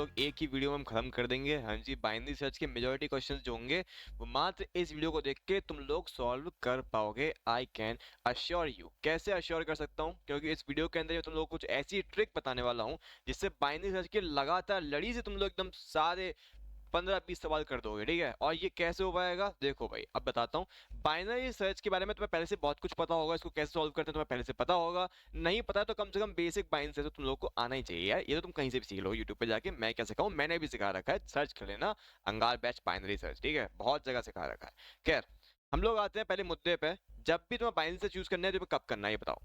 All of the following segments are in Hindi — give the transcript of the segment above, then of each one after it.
लोग एक ही वीडियो में हम खत्म कर देंगे। हाँ जी, बाइनरी सर्च के मेजॉरिटी क्वेश्चंस जो होंगे वो मात्र इस वीडियो को देख के तुम लोग सॉल्व कर पाओगे। I can assure you. कैसे अश्योर कर सकता हूँ? क्योंकि इस वीडियो के अंदर तुम लोग कुछ ऐसी ट्रिक बताने वाला हूँ जिससे बाइनरी सर्च के लगातार लड़ी से तुम लोग एकदम सारे 15-20 सवाल कर दोगे। ठीक है, और ये कैसे हो पाएगा देखो भाई, अब बताता हूँ। बाइनरी सर्च के बारे में तुम्हें पहले से बहुत कुछ पता होगा, इसको कैसे सॉल्व करते हैं तुम्हें पहले से पता होगा। नहीं पता तो कम से कम बेसिक बाइनरी सर्च तो तुम लोग को आना ही चाहिए यार। ये तो तुम कहीं से भी सीख लो, यूट्यूब पे जाके। मैं क्या सिखाऊं, मैंने भी सिखा रखा है, सर्च कर लेना अंगार बैच बाइनरी सर्च। ठीक है, बहुत जगह सिखा रखा है। खैर, हम लोग आते हैं पहले मुद्दे पे। जब भी तुम्हें बाइनरी सर्च यूज करना है तो कब करना है ये बताओ।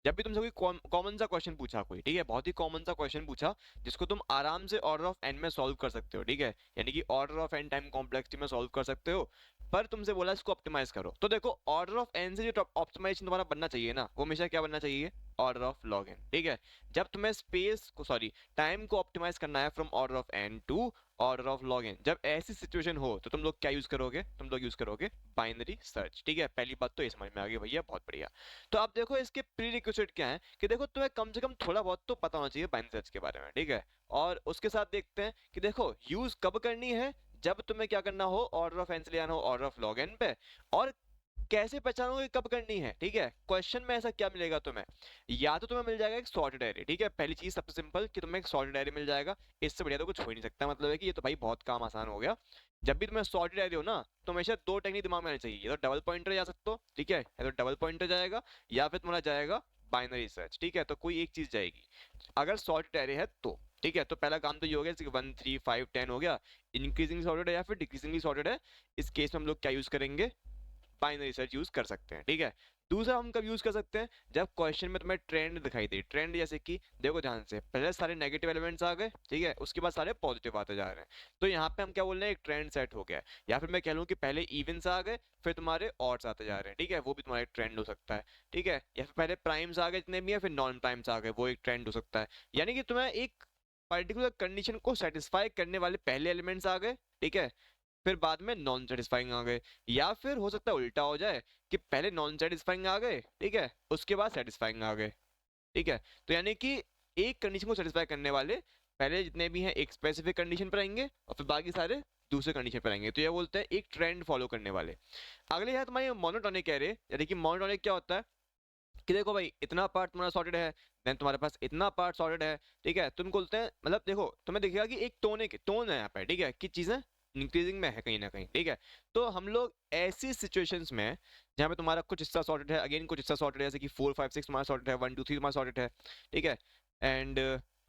जब भी तुमसे कोई कॉमन सा क्वेश्चन पूछा कोई, ठीक है, बहुत ही कॉमन सा क्वेश्चन पूछा जिसको तुम आराम से ऑर्डर ऑफ एन में सॉल्व कर सकते हो। ठीक है, यानी कि order of N time complexity में सॉल्व कर सकते हो, पर तुमसे बोला इसको ऑप्टिमाइज करो। तो देखो, ऑर्डर ऑफ एन से जो ऑप्टिमाइजेशन तुम्हारा बनना चाहिए ना, वो हमेशा क्या बनना चाहिए? Order of log N. ठीक है, जब तुम्हें स्पेस को सॉरी टाइम को ऑप्टिमाइज करना है from order of n to order of log n, जब ऐसी सिचुएशन हो तो तुम लोग क्या यूज करोगे? तुम लोग यूज करोगे बाइनरी सर्च। ठीक है, पहली बात तो ये समझ में आ गई भैया, बहुत बढ़िया। तो आप देखो इसके प्री रिक्विजिट क्या है कि देखो तुम्हें कम से कम थोड़ा बहुत तो पता होना चाहिए बाइनरी सर्च के बारे में। ठीक है, और उसके साथ देखते हैं कि देखो यूज कब करनी है। जब तुम्हें क्या करना हो, ऑर्डर ऑफ एन से ले आना हो ऑर्डर ऑफ लॉग एन पे। और कैसे पहचानोगे कब करनी है? ठीक है, क्वेश्चन में ऐसा क्या मिलेगा तुम्हें? या तो तुम्हें मिल जाएगा एक सॉर्टेड एरे। ठीक है, पहली चीज सबसे सिंपल कि तुम्हें एक सॉर्टेड एरे मिल जाएगा। इससे बढ़िया तो कुछ हो ही नहीं सकता। मतलब है कि ये तो भाई बहुत काम आसान हो गया। जब भी तुम्हें सॉर्टेड एरे हो ना, तो हमेशा दो टेक्निक दिमाग में आनी चाहिए। या तो डबल पॉइंटर जा सकते हो, ठीक है, या तो डबल पॉइंटर जाएगा, या फिर तुम्हारा जाएगा बाइनरी सर्च। ठीक है, तो कोई एक चीज जाएगी अगर सॉर्टेड एरे है तो। ठीक है, तो पहला काम तो ये हो गया, जैसे 1 3 5 10 हो गया। इंक्रीजिंगली सॉर्टेड है या फिर डिक्रीजिंगली सॉर्टेड है, इस केस में हम लोग क्या यूज करेंगे? बाइनरी सर्च यूज कर सकते हैं। ठीक है, दूसरा हम कब यूज कर सकते हैं? जब क्वेश्चन में तुम्हें ट्रेंड दिखाई दे। ट्रेंड जैसे कि देखो ध्यान से, पहले सारे नेगेटिव एलिमेंट्स आ गए, ठीक है, उसके बाद सारे पॉजिटिव आते जा रहे हैं। तो यहाँ पे हम क्या बोल रहे हैं? एक ट्रेंड सेट हो गया है। या फिर मैं कह लूँ कि पहले इवन्स आ गए, फिर तुम्हारे ऑड्स आते जा रहे हैं। ठीक है, वो भी तुम्हारा ट्रेंड हो सकता है। ठीक है, या फिर पहले प्राइम्स आ गए जितने भी है, फिर नॉन प्राइम्स आ गए, वो एक ट्रेंड हो सकता है। यानी कि तुम्हें एक पर्टिकुलर कंडीशन को सेटिस्फाई करने वाले पहले एलिमेंट्स आ गए, ठीक है, फिर बाद में नॉन सेटिस्फाइंग आ गए। या फिर हो सकता है उल्टा हो जाए कि पहले नॉन सेटिस्फाइंग आ गए, ठीक है, उसके बाद सेटिस्फाइंग आ गए। ठीक है, तो यानी कि एक कंडीशन को सेटिस्फाई करने वाले पहले जितने भी हैं एक स्पेसिफिक कंडीशन पर आएंगे, और फिर बाकी सारे दूसरे कंडीशन पर आएंगे। तो ये बोलते हैं एक ट्रेंड फॉलो करने वाले। अगले है तुम्हारे मोनोटोनिक कह रहे, यानी कि मोनोटोनिक क्या होता है कि देखो भाई, इतना पार्ट तुम्हारा सॉर्टेड है, देन तुम्हारे पास इतना पार्ट सॉर्टेड है। ठीक है, तुम बोलते हैं, मतलब देखो तुम्हें दिखेगा कि एक टोन है यहाँ पे। ठीक है, कि चीजें इंक्रीजिंग में है कहीं ना कहीं। ठीक है, तो हम लोग ऐसी सिचुएशंस में जहाँ पे तुम्हारा कुछ हिस्सा सॉर्टेड है, अगेन कुछ हिस्सा सॉर्टेड है, जैसे कि 4 5 6 तुम्हारा सॉर्टेड है, 1 2 3 तुम्हारा सॉर्टेड है। ठीक है, एंड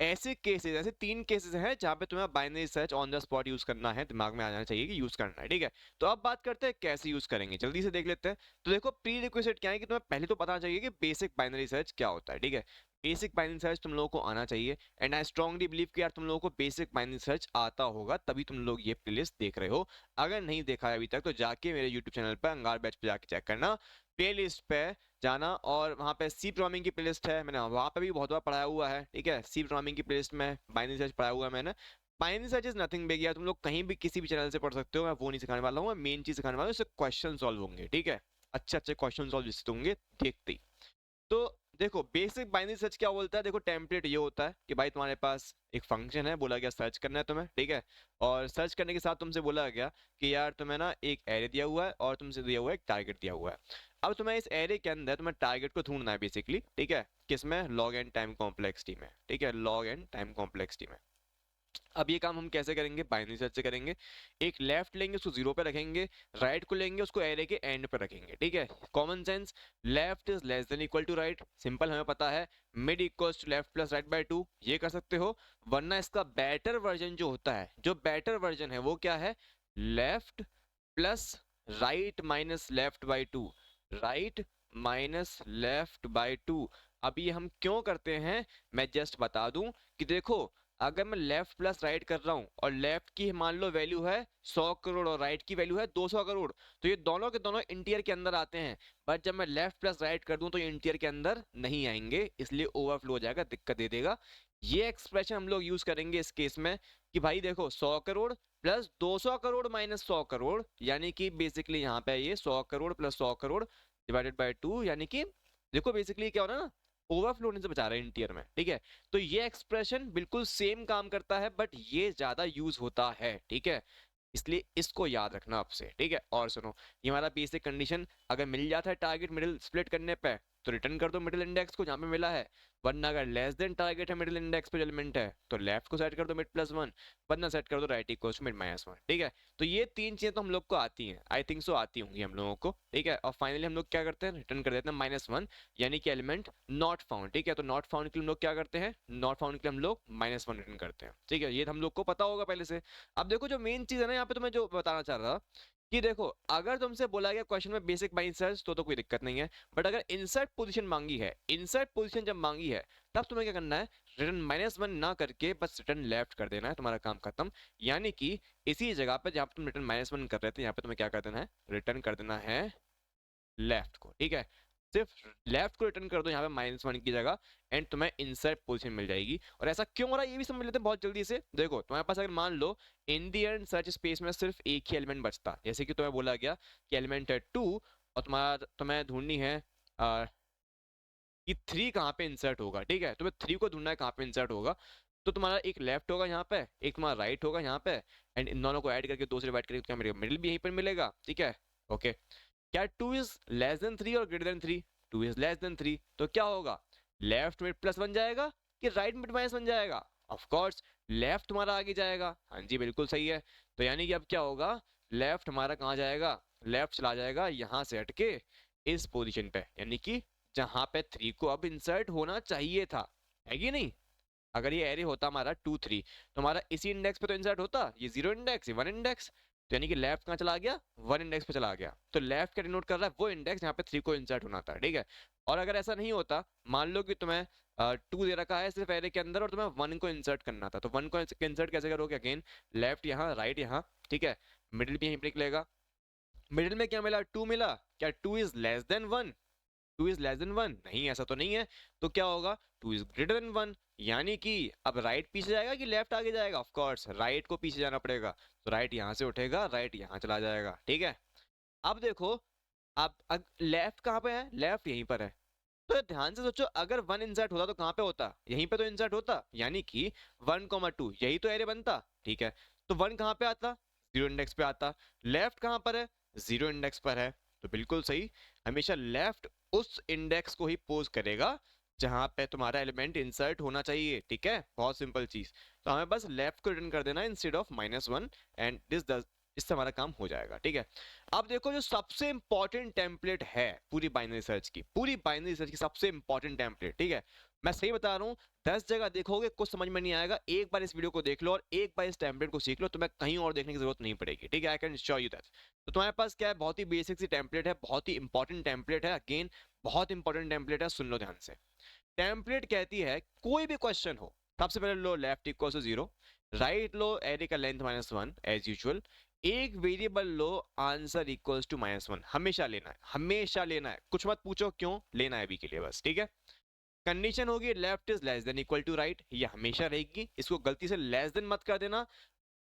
ऐसे केसेस, ऐसे 3 केसेस हैं जहाँ पे तुम्हें binary search on the spot use करना है, दिमाग में आ जाना चाहिए कि यूज करना है। ठीक है, तो अब बात करते हैं कैसे यूज करेंगे, जल्दी से देख लेते हैं। तो देखो, प्री रिक्विजिट क्या है कि तुम्हें पहले तो पता चाहिए कि बेसिक बाइनरी सर्च क्या होता है। ठीक है, बेसिक बाइनरी सर्च तुम लोगों को आना चाहिए। एंड आई स्ट्रांगली बिलीव कि यार तुम लोगों को बेसिक बाइनरी सर्च आता होगा, तभी तुम लोग ये प्लेलिस्ट देख रहे हो। अगर नहीं देखा है अभी तक तो जाके मेरे यूट्यूब चैनल पर अंगार बैच पे जाके चेक करना, प्लेलिस्ट पे जाना, और वहाँ पे सी प्रोग्रामिंग की प्लेलिस्ट है, मैंने वहाँ पे भी बहुत बार पढ़ाया हुआ है। ठीक है, सी प्रोग्रामिंग की प्लेलिस्ट में बाइनरी सर्च पढ़ाया हुआ है मैंने। Binary search is nothing big यार, तुम लोग कहीं भी किसी भी चैनल से पढ़ सकते हो। मैं वो नहीं सिखाने वाला हूँ, मैं मेन चीज सिखाने वाला हूँ, इससे क्वेश्चन सॉल्व होंगे। ठीक है, अच्छे अच्छे क्वेश्चन सॉल्व जिससे होंगे देखते ही। तो देखो, बेसिक बाइनरी सर्च क्या बोलता है? देखो, टेम्पलेट ये होता है कि भाई तुम्हारे पास एक फंक्शन है, बोला गया सर्च करना है तुम्हें। ठीक है, और सर्च करने के साथ तुमसे बोला गया कि यार तुम्हें ना एक एरे दिया हुआ है और तुमसे दिया हुआ है एक टारगेट दिया हुआ है। अब तुम्हें इस एरे के अंदर तुम्हें टारगेट को ढूंढना है बेसिकली। ठीक है, किसमें? लॉग एंड टाइम कॉम्प्लेक्सिटी में। ठीक है, लॉग एंड टाइम कॉम्प्लेक्सिटी में। अब ये काम हम कैसे करेंगे? बाइनरी सर्च से करेंगे। एक लेफ्ट लेंगे, उसको 0 पे रखेंगे, राइट को लेंगे, उसको एरे के एंड पे रखेंगे। ठीक है, common sense, left is less than equal to right, simple हमें पता है। Mid equals to left plus right by 2, ये कर सकते हो। वरना इसका बेटर वर्जन जो होता है, जो बेटर वर्जन है वो क्या है? Left plus right minus left by 2, right minus left by 2। अब ये हम क्यों करते हैं मैं जस्ट बता दूं कि देखो, अगर मैं लेफ्ट प्लस राइट कर रहा हूं और लेफ्ट की मान लो वैल्यू है 100 करोड़ और राइट की वैल्यू है 200 करोड़, तो ये दोनों के दोनों इंटीयर के अंदर आते हैं। बट जब मैं लेफ्ट प्लस राइट कर दूं तो ये इंटीयर के अंदर नहीं आएंगे, इसलिए ओवरफ्लो हो जाएगा, दिक्कत दे देगा। ये एक्सप्रेशन हम लोग यूज करेंगे इस केस में कि भाई देखो, 100 करोड़ प्लस 200 करोड़ माइनस 100 करोड़, यानी कि बेसिकली यहाँ पे ये 100 crore plus 100 crore divided by 2, यानी कि देखो बेसिकली क्या हो रहा है ना, ओवरफ्लो होने से बचा रहा है इंटीरियर में, ठीक है। तो ये एक्सप्रेशन बिल्कुल सेम काम करता है, बट ये ज्यादा यूज होता है, ठीक है। इसलिए इसको याद रखना आपसे, ठीक है। और सुनो, ये हमारा बेसिक कंडीशन अगर मिल जाता है टारगेट मिडिल स्प्लिट करने पे तो रिटर्न कर दो मिडिल इंडेक्स को जहां पे मिला है, वरना अगर लेस देन टारगेट है मिडिल इंडेक्स पे जो एलिमेंट है तो लेफ्ट को सेट कर दो मिड प्लस वन, वरना सेट कर दो right equals to mid minus one, ठीक है। तो ये तीन चीजें तो हम लोग को आती हैं, आई थिंक सो आती होंगी हम लोगों को, ठीक है। और फाइनली हम लोग क्या करते हैं, रिटर्न कर देते हैं माइनस वन, यानी कि एलिमेंट नॉट फाउंड, ठीक है। तो नॉट फाउंड के लिए हम लोग क्या करते हैं, नॉट फाउंड के लिए हम लोग माइनस वन रिटर्न करते हैं, ठीक है। ये हम लोग को पता होगा पहले से। अब देखो जो मेन चीज है ना यहाँ पे, तो मैं जो बताना चाह रहा था कि देखो, अगर तुमसे बोला गया क्वेश्चन में बेसिक बाय इंसर्ट तो कोई दिक्कत नहीं है, बट अगर इंसर्ट पोजीशन मांगी है, इंसर्ट पोजीशन जब मांगी है तब तुम्हें क्या करना है, रिटर्न माइनस वन ना करके बस रिटर्न लेफ्ट कर देना है, तुम्हारा काम खत्म। यानी कि इसी जगह पे जहां पे तुम रिटर्न माइनस वन कर रहे थे, यहाँ पे तुम्हें क्या कर देना है, रिटर्न कर देना है लेफ्ट को, ठीक है। सिर्फ लेफ्ट को रिटर्न कर दो यहाँ पे माइनस वन की जगह, एंड तुम्हें इंसर्ट पोजीशन मिल जाएगी। और ऐसा क्यों हो रहा है ये भी समझ लेते हैं बहुत जल्दी से। देखो तुम्हारे पास अगर मान लो इन दी एंड सर्च स्पेस में सिर्फ एक ही एलिमेंट बचता, जैसे कि तुम्हें बोला गया कि एलिमेंट है टू, और तुम्हारा तुम्हें ढूंढनी है कि थ्री कहाँ पे इंसर्ट होगा, ठीक है। तुम्हें थ्री को ढूंढना है कहाँ पे इंसर्ट होगा, तो तुम्हारा एक लेफ्ट होगा यहाँ पे, एक तुम्हारा राइट होगा यहाँ पे, एंड इन दोनों को ऐड करके दो से डिवाइड करके क्या मिलेगा, मिडिल भी यहीं पर मिलेगा, ठीक है। ओके, क्या two is less than three और greater than three, two is less than three, तो क्या होगा, लेफ्ट मिड प्लस बन जाएगा कि राइट मिड माइनस बन जाएगा, ऑफ कोर्स लेफ्ट तुम्हारा आगे जाएगा, हाँ जी बिल्कुल सही है। तो यानी कि अब क्या होगा, लेफ्ट हमारा कहाँ जाएगा, लेफ्ट चला जाएगा यहाँ से हटके इस पोजीशन पे, यानी कि जहां पे थ्री को अब इंसर्ट होना चाहिए था, है कि नहीं। अगर ये एरे होता हमारा टू थ्री, तो हमारा इसी इंडेक्स पे तो इंसर्ट होता, ये जीरो इंडेक्स, ये वन इंडेक्स, तो यानी कि लेफ्ट कहाँ चला गया, वन इंडेक्स पे चला गया। तो लेफ्ट का डिनोट कर रहा है वो इंडेक्स जहाँ पे थ्री को इंसर्ट होना था, ठीक है। और अगर ऐसा नहीं होता, मान लो कि तुम्हें टू दे रखा है सिर्फ एरे के अंदर और तुम्हें वन को इंसर्ट करना था, तो वन को इंसर्ट कैसे करोगे, अगेन लेफ्ट यहाँ राइट यहाँ, ठीक है। मिडिल भी यहीं पे निकलेगा, मिडिल में क्या मिला, टू मिला, क्या two is less then one, to is less then one, नहीं ऐसा तो नहीं है। तो क्या होगा, two is greater then one, यानी कि अब राइट पीछे जाएगा कि लेफ्ट आगे जाएगा, ऑफ कोर्स राइट को पीछे जाना पड़ेगा, तो राइट यहां से उठेगा, राइट यहां चला जाएगा, ठीक है। अब देखो, अब लेफ्ट कहाँ पे है, लेफ्ट यहीं पर है, तो ध्यान से सोचो, अगर वन इंसर्ट होता तो कहाँ पे होता, यहीं पे तो इंसर्ट होता, यानी कि वन कॉमा टू यही तो एरे बनता, ठीक है। तो वन कहाँ पे आता, जीरो इंडेक्स पे आता, लेफ्ट कहाँ पर है, जीरो इंडेक्स पर है, तो बिल्कुल सही, हमेशा लेफ्ट उस इंडेक्स को ही पोज करेगा जहां पे तुम्हारा एलिमेंट इंसर्ट होना चाहिए, ठीक है। बहुत सिंपल चीज, तो हमें बस लेफ्ट को रिटर्न कर देना instead of minus one, and this does, इससे हमारा काम हो जाएगा, ठीक है। अब देखो जो सबसे इंपॉर्टेंट टेम्पलेट है पूरी बाइनरी सर्च की, पूरी बाइनरी सर्च की सबसे इंपॉर्टेंट टेम्पलेट, ठीक है। मैं सही बता रहा हूँ, 10 जगह देखोगे कुछ समझ में नहीं आएगा, एक बार इस वीडियो को देख लो और एक बार इस टेम्पलेट को सीख लो, तुम्हें कहीं और देखने की जरूरत नहीं पड़ेगी, ठीक है। I can sure you that. तो तुम्हारे पास क्या है, बहुत ही बेसिक सी टेम्पलेट है, बहुत ही इंपॉर्टेंट टेम्पलेट है, अगेन बहुत इंपॉर्टेंट टेम्पलेट है, सुन लो ध्यान से। टेम्पलेट कहती है कोई भी क्वेश्चन हो, सबसे पहले लो left equal to zero, right लो एरे का length minus one as usual, एक वेरिएबल लो answer equals to minus one, हमेशा लेना है, हमेशा लेना है, कुछ मत पूछो क्यों लेना है अभी के लिए बस, ठीक है। कंडीशन होगी left is less than equal to right, ये हमेशा रहेगी, इसको गलती से लेस देन मत कर देना।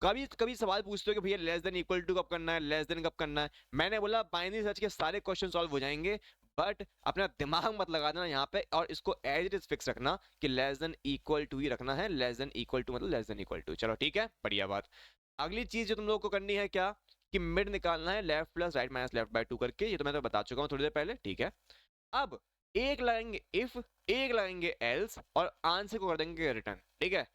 कभी कभी सवाल पूछते हो कि भैया लेस देन इक्वल टू कब करना है, लेस देन कब करना है, मैंने बोला बाइनरी सर्च के सारे क्वेश्चन सॉल्व हो जाएंगे, बट अपना दिमाग मत लगा देना यहाँ पे, और इसको एज इट इज फिक्स रखना कि लेस देन इक्वल टू ही रखना है, लेस देन इक्वल टू मतलब लेस देन इक्वल टू, चलो ठीक है, बढ़िया बात। अगली चीज जो तुम लोगों को करनी है क्या, कि मिड निकालना है left plus right minus left by two करके, ये तो मैं तो बता चुका हूँ थोड़ी देर पहले, ठीक है। अब एक लगाएंगे इफ, एक लगाएंगे एल्स, और आंसर को कर देंगे रिटर्न, ठीक है।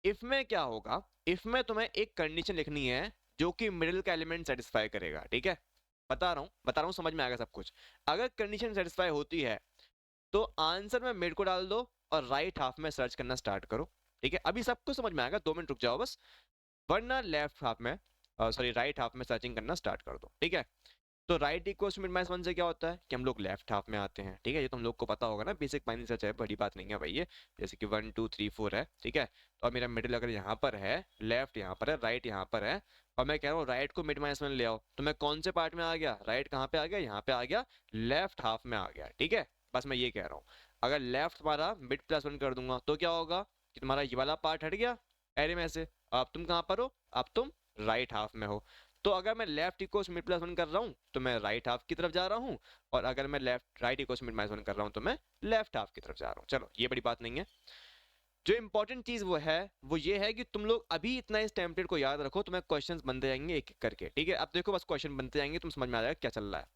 इफ में क्या होगा, इफ में तुम्हें एक कंडीशन लिखनी है जो कि मिडिल का एलिमेंट सेटिस्फाई करेगा, ठीक है। बता रहा हूँ समझ में आएगा सब कुछ। अगर कंडीशन सेटिस्फाई होती है तो आंसर में मिड को डाल दो और राइट हाफ में सर्च करना स्टार्ट करो, ठीक है। अभी सब कुछ समझ में आएगा, 2 मिनट रुक जाओ बस, वरना लेफ्ट हाफ में, सॉरी राइट हाफ में सर्चिंग करना स्टार्ट कर दो, ठीक है। तो right equals to mid minus one से क्या होता है कि हम लोग लेफ्ट हाफ में आते हैं, ठीक है। ये तो हम लोग को पता होगा ना, बेसिक बाइनरी सर्च है, बड़ी बात नहीं है भाई ये, जैसे कि 1 2 3 4 है, ठीक है। तो अब मेरा मिडिल अगर यहाँ पर है, लेफ्ट यहाँ पर है, राइट यहाँ पर है, और मैं कह रहा हूँ राइट को मिड माइनस वन ले आओ, तो मैं कौन से पार्ट में आ गया, राइट कहाँ पे आ गया, यहाँ पे आ गया, लेफ्ट हाफ में आ गया, ठीक है। बस मैं ये कह रहा हूँ, अगर लेफ्ट तुम्हारा मिड प्लस वन कर दूंगा तो क्या होगा कि तुम्हारा ये वाला पार्ट हट गया एरे में से, अब तुम कहाँ पर हो, अब तुम राइट हाफ में हो। तो अगर मैं left equals mid plus one कर रहा हूँ तो मैं राइट हाफ की तरफ जा रहा हूँ, और अगर मैं left right equals mid minus one कर रहा हूँ तो मैं लेफ्ट हाफ की तरफ जा रहा हूँ। चलो ये बड़ी बात नहीं है। जो इंपॉर्टेंट चीज वो है कि तुम लोग अभी इतना इस टेम्पलेट को याद रखो, तुम्हें क्वेश्चंस बनते जाएंगे एक एक करके, ठीक है। अब देखो बस क्वेश्चन बनते जाएंगे, तुम समझ में आ जाएगा क्या चल रहा है।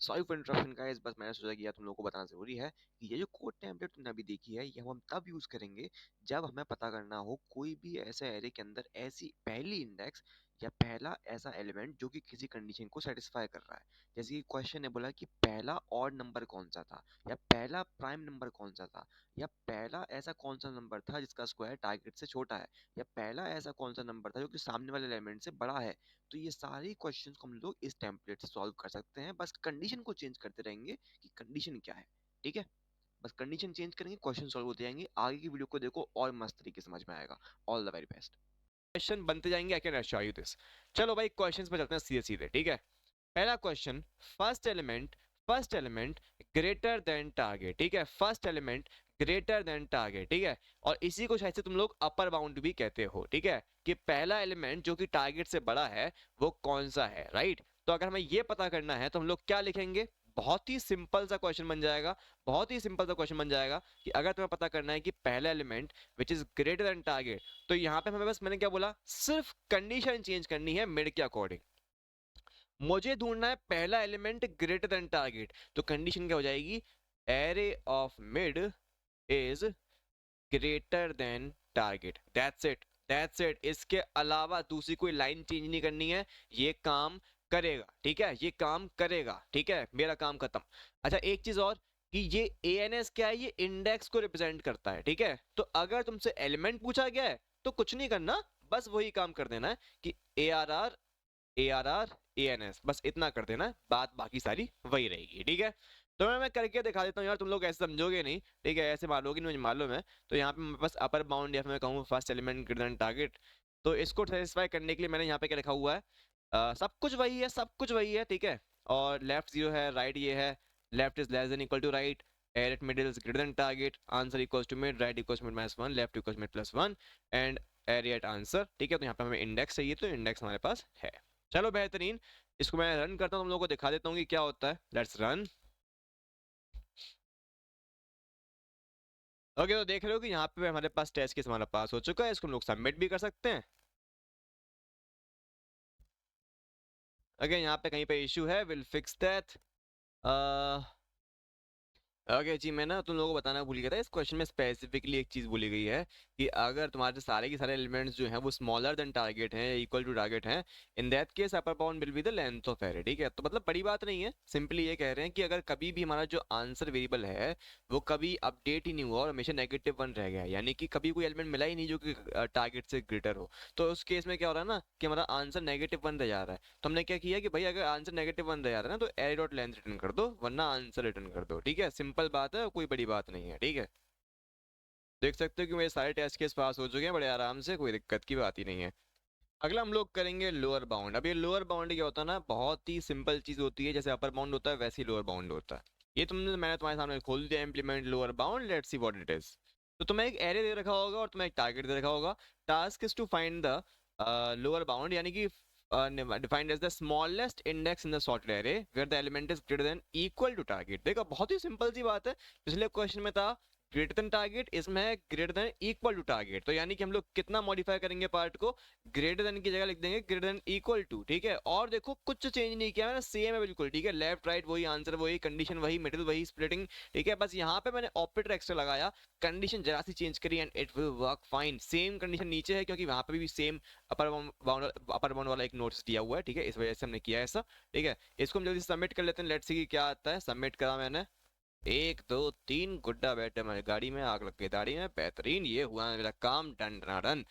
सॉरी फॉर इंटरप्शन गाइस, बस मैंने सोचा कि यार तुम लोगों को बताना जरूरी है कि ये जो कोड टेम्पलेट तुमने अभी देखी है ये हम तब यूज करेंगे जब हमें पता करना हो कोई भी ऐसे एरे के अंदर ऐसी पहली इंडेक्स या पहला ऐसा एलिमेंट जो कि किसी कंडीशन को सेटिस्फाई कर रहा है। जैसे कि क्वेश्चन ने बोला कि पहला ऑड नंबर कौन सा था, या पहला प्राइम नंबर कौन सा था, या पहला ऐसा कौन सा नंबर था जिसका स्क्वायर टारगेट से छोटा है, या पहला ऐसा कौन सा नंबर था जो कि सामने वाले एलिमेंट से बड़ा है। तो ये सारी क्वेश्चंस को हम लोग इस टेम्पलेट से सॉल्व कर सकते हैं, बस कंडीशन को चेंज करते रहेंगे कि कंडीशन क्या है, ठीक है। बस कंडीशन चेंज करेंगे, क्वेश्चन सॉल्व होते जाएंगे। आगे की वीडियो को देखो और मस्त तरीके से समझ में आएगा। All the very best. Question बनते जाएंगे, I can assure you this. चलो भाई क्वेश्चंस पे चलते हैं सीधे सीधे, ठीक है। पहला question, first element greater than target, ठीक है। First element greater than target, ठीक है। और इसी को शायद से तुम लोग अपर बाउंड भी कहते हो, ठीक है, कि पहला एलिमेंट जो कि टारगेट से बड़ा है वो कौन सा है, राइट। तो अगर हमें ये पता करना है तो हम लोग क्या लिखेंगे, बहुत ही सिंपल सा क्वेश्चन बन जाएगा, बहुत ही सिंपल सा क्वेश्चन बन जाएगा कि अगर तुम्हें पता करना है कि पहला element which is greater than target, तो यहाँ पे हमें बस, मैंने क्या बोला, सिर्फ कंडीशन चेंज करनी है मिड के अकॉर्डिंग। मुझे ढूंढना है पहला एलिमेंट ग्रेटर देन टारगेट, तो कंडीशन क्या हो जाएगी, array of mid is greater than target. That's it, इसके अलावा दूसरी कोई लाइन चेंज नहीं करनी है, ये काम करेगा, ठीक है, ये काम करेगा, ठीक है, मेरा काम खत्म। अच्छा एक चीज और कि ये ANS क्या है, ये इंडेक्स को रिप्रेजेंट करता है, ठीक है। तो अगर तुमसे एलिमेंट पूछा गया है तो कुछ नहीं करना, बस वही काम कर देना है कि ARR ANS, बस इतना कर देना है, बात बाकी सारी वही रहेगी, ठीक है। तो मैं करके दिखा देता हूँ यार, तुम लोग ऐसे समझोगे नहीं, ठीक है, ऐसे मानोगे नहीं, मुझे मालूम है। तो यहाँ पे मैं बस अपर बाउंड या फिर मैं कहूँ first element greater than target, तो इसको सेटिस्फाई करने के लिए मैंने यहाँ पे क्या लिखा हुआ है, सब कुछ वही है, सब कुछ वही है, ठीक है। और लेफ्ट 0 है, राइट ये है, left is less than equal to right, array at middle is greater than target, answer equals to mid, right equals mid minus one, left equals mid plus one, and array at answer, ठीक है। तो यहाँ पे हमें इंडेक्स चाहिए, तो इंडेक्स हमारे पास है। चलो बेहतरीन, इसको मैं रन करता हूँ, तुम लोगों को दिखा देता हूँ कि क्या होता है। Let's run. ओके, तो देख रहे हो कि यहाँ पे हमारे पास टेस्ट केस हमारा पास हो चुका है, इसको हम लोग सबमिट भी कर सकते हैं। अगर यहाँ पे कहीं पे इशू है, विल फिक्स दैट। ओके जी, मैं ना तुम लोगों को बताना भूल गया था, इस क्वेश्चन में स्पेसिफिकली एक चीज बोली गई है कि अगर तुम्हारे सारे के सारे एलिमेंट्स जो हैं वो स्मॉलर देन टारगेट हैं, इक्वल टू टारगेट हैं, in that case upper bound will be the length of array, ठीक है। तो मतलब बड़ी बात नहीं है, सिंपली ये कह रहे हैं कि अगर कभी भी हमारा जो आंसर वेरिएबल है वो कभी अपडेट ही नहीं हुआ और हमेशा नेगेटिव वन रह गया, यानी कि कभी कोई एलिमेंट मिला ही नहीं जो कि टारगेट से ग्रेटर हो, तो उस केस में क्या हो रहा है ना कि हमारा आंसर नेगेटिव वन रह जा रहा है। तो हमने क्या किया कि भाई अगर आंसर नेगेटिव वन रह जा रहा है ना, तो एरे डॉट लेंथ रिटर्न कर दो, वरना आंसर रिटर्न कर दो, ठीक है। सिंपल बात है, कोई बड़ी बात नहीं है, ठीक है। देख सकते हो कि मेरे सारे टेस्ट केस पास हो चुके हैं बड़े आराम से, कोई दिक्कत की बात ही नहीं है। अगला हम लोग करेंगे लोअर बाउंड। अब ये लोअर बाउंड क्या होता है ना, बहुत ही सिंपल चीज होती है, जैसे अपर बाउंड होता है वैसे ही लोअर बाउंड होता है। ये मैंने तुम्हारे सामने खोल दिया, implement lower bound, let's see what it is. तो तुम्हें एक एरे दे रखा होगा और तुम्हें एक टारगेट दे रखा होगा। Task is to find the lower bound, यानी कि defined as the smallest index in the sorted array where the element is greater than equal to target। देखो बहुत ही सिंपल सी बात है, पिछले क्वेश्चन में था ग्रेटर देन टारगेट, इसमें है greater than equal to target. तो यानी कि हम लोग कितना मॉडिफाई करेंगे पार्ट को, ग्रेटर देन की जगह लिख देंगे ग्रेटर देन इक्वल टू, ठीक है। और देखो कुछ चेंज नहीं किया मैंने, सेम है बिल्कुल, ठीक है। लेफ्ट राइट वही, आंसर वही, कंडीशन वही, मिडिल वही, स्प्लिटिंग, ठीक है। बस यहाँ पे मैंने ऑपरेटर एक्स्ट्रा लगाया, कंडीशन जरा सी चेंज करी and it will work fine. Same condition नीचे है क्योंकि वहां पे भी सेम अपर बाउंड वाला एक नोट्स दिया हुआ है, ठीक है, इस वजह से हमने किया ऐसा, ठीक है। इसको हम जल्दी सबमिट कर लेते हैं, लेट्स सी कि क्या आता है। सबमिट करा मैंने, 1 2 3 गुड्डा बैठे हमारी गाड़ी में, आग लग गई दाढ़ी में, बेहतरीन, ये हुआ मेरा काम, डन डन डन।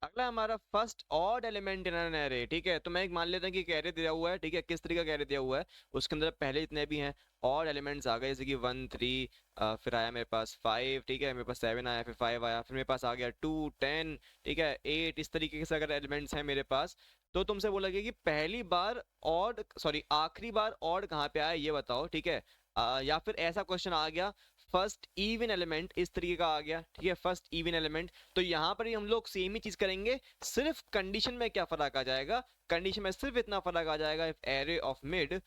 अगला हमारा first odd element in an array, ठीक है। तो मैं एक मान लेता हूँ कि एक एरे दिया हुआ है, ठीक है। किस तरीके का एरे दिया हुआ है, उसके अंदर पहले जितने भी हैं ऑड एलिमेंट्स आ गए, जैसे कि 1 3, फिर आया मेरे पास 5, ठीक है, मेरे पास 7 आया, फिर 5 आया, फिर मेरे पास आ गया 2 10, ठीक है, 8, इस तरीके से अगर एलिमेंट्स हैं मेरे पास, तो तुमसे बोला गया कि पहली बार आखिरी बार ऑड कहाँ पे आया ये बताओ, ठीक है। या फिर ऐसा क्वेश्चन आ गया, फर्स्ट इवन एलिमेंट इस तरीके का आ गया, ठीक है, फर्स्ट इवन एलिमेंट। तो यहाँ पर ही हम लोग सेम ही चीज करेंगे, सिर्फ कंडीशन में क्या फर्क आ जाएगा, कंडीशन में सिर्फ इतना फर्क आ जाएगा, इफ एरे ऑफ मिड,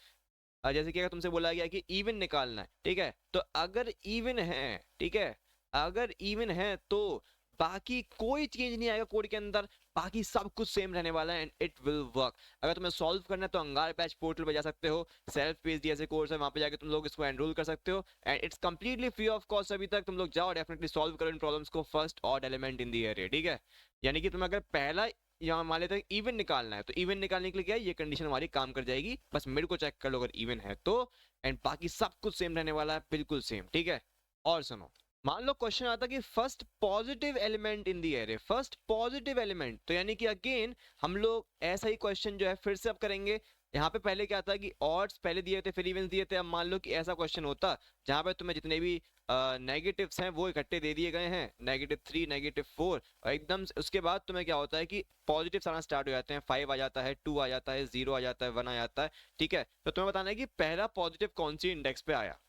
जैसे कि अगर तुमसे बोला गया कि इवन निकालना है, ठीक है, तो अगर इवन है, ठीक है, अगर इवन है तो बाकी कोई चेंज नहीं आएगा कोड के अंदर, बाकी सब कुछ सेम रहने वाला है एंड इट विल वर्क। अगर तुम्हें सॉल्व करना है तो अंगार बैच पोर्टल पे जा सकते हो, सेल्फ पेज जैसे कोर्स है, वहां पे जाके तुम लोग इसको एनरोल कर सकते हो and it's completely free of cost. अभी तक तुम लोग जाओ, डेफिनेटली सॉल्व करो इन प्रॉब्लम्स को, first odd element in the array, ठीक है। यानी कि तुम अगर पहला यहाँ मान लेते हैं इवन निकालना है, तो इवन निकालने के लिए क्या है, ये कंडीशन हमारी काम कर जाएगी, बस मिड को चेक कर लो अगर इवन है तो, एंड बाकी सब कुछ सेम रहने वाला है, बिल्कुल सेम, ठीक है। और सुनो, मान लो क्वेश्चन आता कि first positive element in the array, first positive element, तो यानी कि अगेन हम लोग ऐसा ही क्वेश्चन जो है फिर से अब करेंगे। यहाँ पे पहले क्या था कि ऑड्स पहले दिए थे फिर इवेंट्स दिए थे, अब मान लो कि ऐसा क्वेश्चन होता जहाँ पे तुम्हें जितने भी नेगेटिव्स हैं वो इकट्ठे दे दिए गए हैं, -3 -4, और एकदम उसके बाद तुम्हें क्या होता है कि पॉजिटिव्स आना स्टार्ट हो जाते हैं, 5 आ जाता है, 2 आ जाता है, 0 आ जाता है, 1 आ जाता है, ठीक है। तो तुम्हें बताना है कि पहला पॉजिटिव कौन सी इंडेक्स पे आया।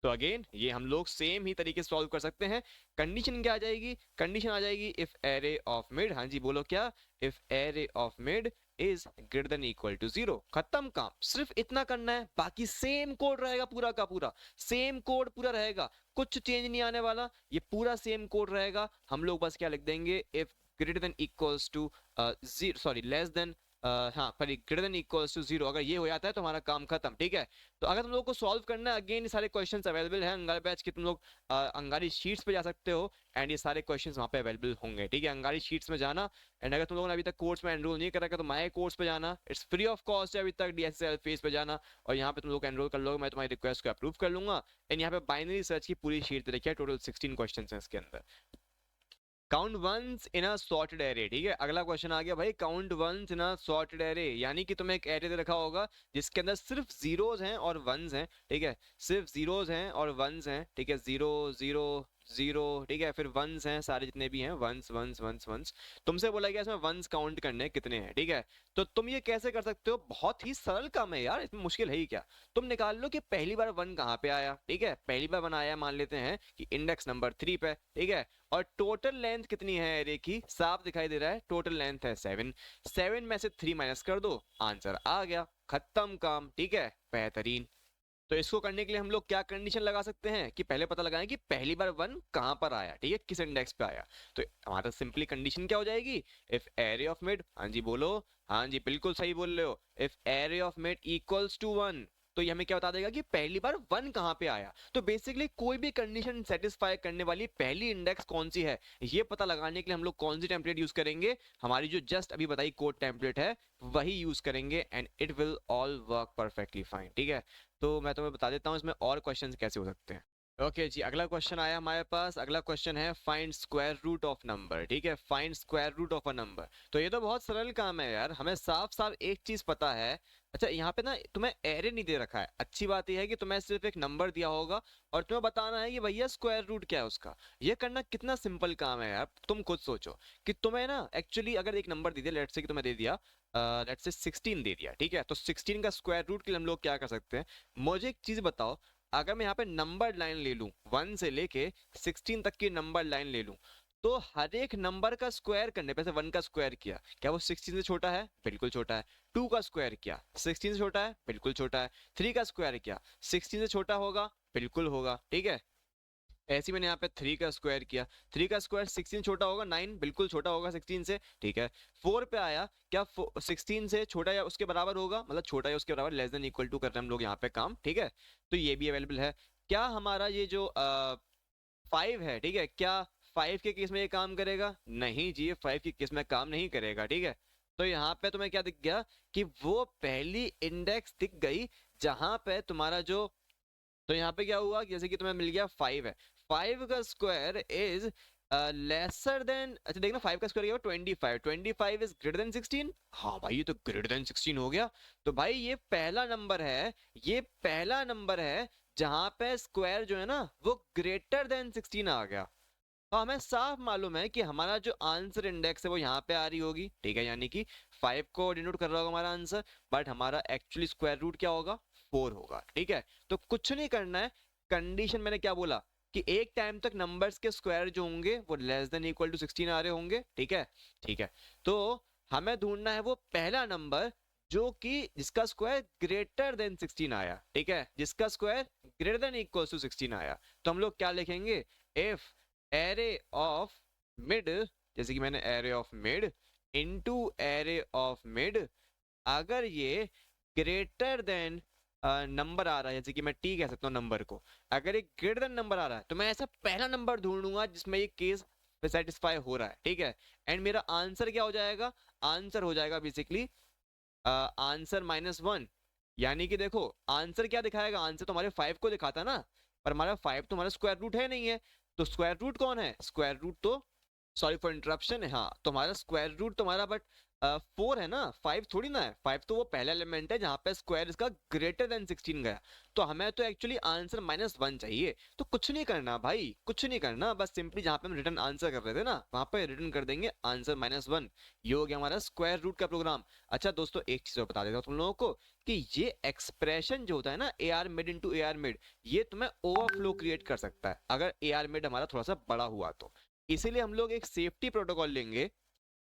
तो अगेन ये हम लोग सेम ही तरीके से सॉल्व कर सकते हैं। कंडीशन क्या आ जाएगी, कंडीशन आ जाएगी इफ एरे ऑफ मिड, हाँ जी बोलो क्या, if array of mid is greater than equal to 0, खत्म काम, सिर्फ इतना करना है, बाकी सेम कोड रहेगा, पूरा का पूरा सेम कोड पूरा रहेगा, कुछ चेंज नहीं आने वाला, ये पूरा सेम कोड रहेगा। हम लोग बस क्या लिख देंगे, if greater than equals to less than, हाँ पर ग्रेटर देन इक्वल्स टू 0, अगर ये हो जाता है तो हमारा काम खत्म, ठीक है। तो अगर तुम लोग को सॉल्व करना है, अगेन ये सारे क्वेश्चंस अवेलेबल हैं अंगारी बैच के, तुम लोग अंगारी शीट्स पे जा सकते हो एंड ये सारे क्वेश्चंस वहाँ पे अवेलेबल होंगे, ठीक है। अंगारी शीट्स में जाना एंड अगर तुम लोगों ने अभी तक कोर्स में एनरोल नहीं करा तो माय कोर्स पे जाना, इट्स फ्री ऑफ कॉस्ट है अभी तक, DSL फेस पे जाना और यहाँ पे तुम लोग एनरोल कर लोगे, मैं तुम्हारी रिक्वेस्ट को अप्रूव कर लूंगा एंड यहाँ पे बाइनरी सर्च की पूरी शीट देखिए, टोटल 16 क्वेश्चन है इसके अंदर। Count once in a sorted array, ठीक है, अगला क्वेश्चन आ गया भाई, count once in a sorted array, यानी कि तुम्हें एक एरे दे रखा होगा जिसके अंदर सिर्फ जीरोज हैं और वंस हैं, ठीक है, सिर्फ जीरोज हैं और वंस हैं, ठीक है, 0 0 0, ठीक है, फिर वंस हैं सारे जितने भी हैं, वंस वंस वंस वंस। तुमसे बोला गया इसमें वंस काउंट करने कितने हैं, ठीक है। तो तुम ये कैसे कर सकते हो, बहुत ही सरल काम है यार, इसमें मुश्किल है ही क्या। तुम निकाल लो कि पहली बार 1 कहाँ पे आया, ठीक है, पहली बार 1 आया, मान लेते हैं कि इंडेक्स नंबर 3 पे, ठीक है, और टोटल लेंथ कितनी है एरे की, साफ दिखाई दे रहा है, टोटल लेंथ है 7, 7 में से 3 माइनस कर दो, आंसर आ गया, खत्म काम, ठीक है, बेहतरीन। तो इसको करने के लिए हम लोग क्या कंडीशन लगा सकते हैं कि पहले पता लगाएं कि पहली बार 1 कहां पर आया, ठीक है, किस इंडेक्स पे आया। तो हमारा सिंपली कंडीशन क्या हो जाएगी, इफ एरे ऑफ मिड, हाँ जी बोलो, हाँ जी बिल्कुल सही बोल रहे हो, if array of mid equals to 1, तो ये हमें क्या बता देगा कि पहली बार 1 कहां पे आया। तो बेसिकली कोई भी कंडीशन सेटिस्फाई करने वाली पहली इंडेक्स कौन सी है, ये पता लगाने के लिए हम लोग कौन सी टेम्पलेट यूज करेंगे, हमारी जो जस्ट अभी बताई कोड टेम्पलेट है वही यूज करेंगे and it will all work perfectly fine, ठीक है। तो मैं तुम्हें बता देता हूँ इसमें और क्वेश्चंस कैसे हो सकते हैं। ओके जी, अगला क्वेश्चन आया हमारे पास, अगला क्वेश्चन है find square root of number, ठीक है, find square root of a number. तो ये तो बहुत सरल काम है यार, हमें साफ साफ एक चीज पता है। अच्छा यहाँ पे ना तुम्हें एरे नहीं दे रखा है, अच्छी बात यह है कि तुम्हें सिर्फ एक नंबर दिया होगा और तुम्हें बताना है कि भैया स्क्वायर रूट क्या है उसका। ये करना कितना सिंपल काम है यार, तुम खुद सोचो कि तुम्हें ना एक्चुअली अगर एक नंबर दे दिया, लेट्स से कि तुम्हें दे दिया, लेट्स से 16 दे दिया, ठीक है, तो 16 का स्क्वायर रूट के लिए हम लोग क्या कर सकते हैं, मुझे एक चीज बताओ, अगर मैं यहाँ पे नंबर लाइन ले लूं 1 से लेके 16 तक की नंबर लाइन ले लूं, तो हर एक नंबर का स्क्वायर करने पे, 1 का स्क्वायर किया, क्या वो 16 से छोटा है, बिल्कुल छोटा है। 2 का स्क्वायर किया, 16 से छोटा है, बिल्कुल छोटा है। 3 का स्क्वायर किया, 16 से छोटा होगा, बिल्कुल होगा, ठीक है। ऐसे मैंने यहाँ पे 3 का स्क्वायर किया, 3 का स्क्वायर 16 छोटा होगा, 9 बिल्कुल छोटा होगा 16 से, ठीक है। 4 पे आया, क्या 16 से छोटा या उसके बराबर होगा, मतलब छोटा या उसके बराबर, लेस देन इक्वल टू कर रहे हैं हम लोग यहाँ पे काम, ठीक है। तो ये भी अवेलेबल है। क्या हमारा ये जो 5 है, ठीक है, क्या 5 के केस में ये काम करेगा, नहीं जी, ये 5 के केस में काम नहीं करेगा, ठीक है। तो यहाँ पे तुम्हें क्या दिख गया कि वो पहली इंडेक्स दिख गई जहां पे तुम्हारा जो, तो यहाँ पे क्या हुआ, जैसे कि तुम्हें मिल गया 5 है, 5 का स्क्वायर इज लेसर देन, अच्छा देखना 5 का स्क्वायर क्या हुआ, 25, 25 इज ग्रेटर देन 16, हाँ भाई ये तो ग्रेटर देन 16 हो गया। तो भाई ये पहला नंबर है, ये पहला नंबर है जहां पे स्क्वायर जो है ना वो ग्रेटर देन 16 आ गया। तो हमें साफ मालूम है कि हमारा जो आंसर इंडेक्स है वो यहाँ पे आ रही होगी, ठीक है, यानी कि 5 को डिनोट कर रहा होगा हमारा आंसर, बट हमारा एक्चुअली स्क्वायर रूट क्या होगा, 4 होगा, ठीक है। तो कुछ नहीं करना है, कंडीशन मैंने क्या बोला, कि एक टाइम तक नंबर्स के स्क्वायर जो होंगे वो लेस देन इक्वल टू 16 आ रहे होंगे, ठीक है। ठीक है, तो हमें ढूंढना है वो पहला नंबर जो कि जिसका स्क्वायर ग्रेटर देन 16 आया, ठीक है, जिसका square greater than equal to 16 आया। तो हम लोग क्या लिखेंगे, इफ एरे ऑफ मिड, जैसे कि मैंने array of mid into array of mid, अगर ये ग्रेटर देन नंबर आ रहा है, जैसे कि मैं टी कह सकता हूँ नंबर को, अगर एक ग्रेटर देन नंबर आ रहा है तो मैं ऐसा पहला नंबर ढूंढूंगा जिसमें ये केस सेटिस्फाई हो रहा है, ठीक है। एंड मेरा आंसर क्या हो जाएगा, आंसर हो जाएगा बेसिकली आंसर -1। यानी कि देखो आंसर क्या दिखाएगा, आंसर तो हमारे 5 को दिखाता ना, पर हमारा 5 तो हमारा स्क्वायर रूट है नहीं है। तो स्क्वायर रूट कौन है, स्क्वायर रूट तो, सॉरी फॉर इंटरप्शन है, हाँ, तो हमारा स्क्वायर रूट तुम्हारा बट 4 है ना, 5 थोड़ी ना है। 5 तो वो पहला एलिमेंट है जहां पे स्क्वायर इसका ग्रेटर देन 16 गया। तो हमें तो एक्चुअली आंसर -1 चाहिए। तो कुछ नहीं करना भाई, कुछ नहीं करना, बस सिंपली जहां पे हम रिटर्न आंसर कर रहे थे ना वहां पे रिटर्न कर देंगे आंसर -1। ये हो गया हमारा स्क्वायर रूट का प्रोग्राम। अच्छा दोस्तों, एक चीज और बता देता हूँ तुम लोगों को कि ये एक्सप्रेशन जो होता है ना A R mid into A R mid, ये तुम्हें ओवरफ्लो क्रिएट कर सकता है अगर ए आर मिड हमारा थोड़ा सा बड़ा हुआ तो। इसीलिए हम लोग एक सेफ्टी प्रोटोकॉल लेंगे।